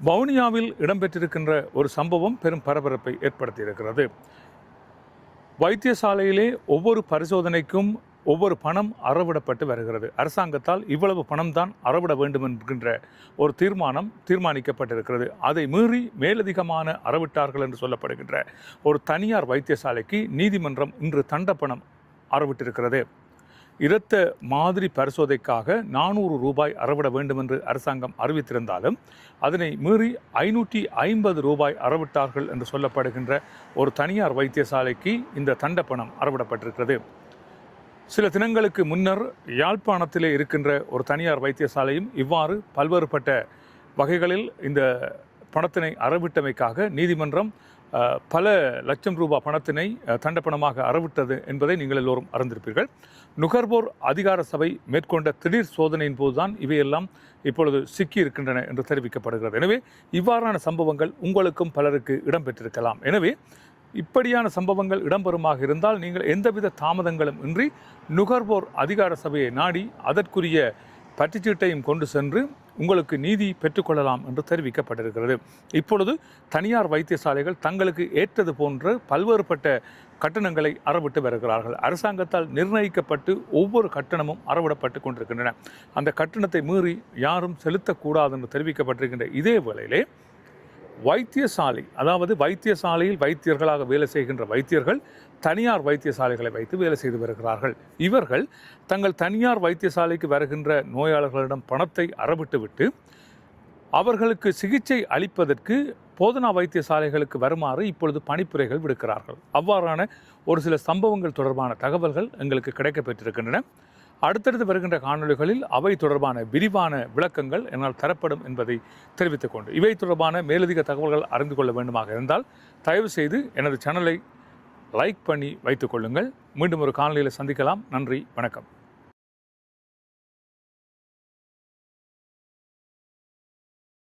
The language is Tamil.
வவுனியாவில் இடம்பெற்றிருக்கின்ற ஒரு சம்பவம் பெரும் பரபரப்பை ஏற்படுத்தியிருக்கிறது. வைத்தியசாலையிலே ஒவ்வொரு பரிசோதனைக்கும் ஒவ்வொரு பணம் அறவிடப்பட்டு வருகிறது. அரசாங்கத்தால் இவ்வளவு பணம் தான் அறவிட வேண்டும் என்கின்ற ஒரு தீர்மானிக்கப்பட்டிருக்கிறது. அதை மீறி மேலதிகமான அறவிட்டார்கள் என்று சொல்லப்படுகின்ற ஒரு தனியார் வைத்தியசாலைக்கு நீதிமன்றம் இன்று தண்டப்பணம் அறவிட்டிருக்கிறது. இரத்த மாதிரி பரிசோதனைக்காக 400 ரூபாய் அறவிட வேண்டும் என்று அரசாங்கம் அறிவித்திருந்தாலும் அதனை மீறி 550 ரூபாய் அறவிட்டார்கள் என்று சொல்லப்படுகின்ற ஒரு தனியார் வைத்தியசாலைக்கு இந்த தண்டப்பணம் அறவிடப்பட்டிருக்கிறது. சில தினங்களுக்கு முன்னர் யாழ்ப்பாணத்திலே இருக்கின்ற ஒரு தனியார் வைத்தியசாலையும் இவ்வாறு பல்வேறுபட்ட வகைகளில் இந்த பணத்தினை அறவிட்டமைக்காக நீதிமன்றம் பல லட்சம் ரூபாய் பணத்தினை தண்டப்பணமாக அறவிட்டது என்பதை நீங்கள் எல்லோரும் அறிந்திருப்பீர்கள். நுகர்வோர் அதிகார சபை மேற்கொண்ட திடீர் சோதனையின் போதுதான் இவையெல்லாம் இப்பொழுது சிக்கி இருக்கின்றன என்று தெரிவிக்கப்படுகிறது. எனவே இவ்வாறான சம்பவங்கள் உங்களுக்கும் பலருக்கு இடம்பெற்றிருக்கலாம். எனவே இப்படியான சம்பவங்கள் இடம்பெறுமாக இருந்தால் நீங்கள் எந்தவித தாமதங்களும் இன்றி நுகர்வோர் அதிகார சபையை நாடி அதற்குரிய பற்றுச்சீட்டையும் கொண்டு சென்று உங்களுக்கு நீதி பெற்றுக்கொள்ளலாம் என்று தெரிவிக்கப்பட்டிருக்கிறது. இப்பொழுது தனியார் வைத்தியசாலைகள் தங்களுக்கு ஏற்றது போன்ற பல்வேறுபட்ட கட்டணங்களை அறவிட்டு வருகிறார்கள். அரசாங்கத்தால் நிர்ணயிக்கப்பட்டு ஒவ்வொரு கட்டணமும் அறவிடப்பட்டு கொண்டிருக்கின்றன. அந்த கட்டணத்தை மீறி யாரும் செலுத்தக்கூடாது என்று தெரிவிக்கப்பட்டிருக்கின்ற இதே வேளையிலே வைத்தியசாலை, அதாவது வைத்தியசாலையில் வைத்தியர்களாக வேலை செய்கின்ற வைத்தியர்கள் தனியார் வைத்தியசாலைகளை வைத்து வேலை செய்து வருகிறார்கள். இவர்கள் தங்கள் தனியார் வைத்தியசாலைக்கு வருகின்ற நோயாளர்களிடம் பணத்தை அறவிட்டுவிட்டு அவர்களுக்கு சிகிச்சை அளிப்பதற்கு போதனா வைத்தியசாலைகளுக்கு வருமாறு இப்பொழுது பணிப்புரைகள் விடுக்கிறார்கள். அவ்வாறான ஒரு சில சம்பவங்கள் தொடர்பான தகவல்கள் எங்களுக்கு கிடைக்கப்பெற்றிருக்கின்றன. அடுத்தடுத்து வருகின்ற காணொலிகளில் அவை தொடர்பான விரிவான விளக்கங்கள் என்னால் தரப்படும் என்பதை தெரிவித்துக் கொண்டு இவை தொடர்பான மேலதிக தகவல்கள் அறிந்து கொள்ள வேண்டுமாக இருந்தால் தயவு செய்து எனது சேனலை லைக் பண்ணி வைத்துக் கொள்ளுங்கள். மீண்டும் ஒரு காணொலியில் சந்திக்கலாம். நன்றி, வணக்கம்.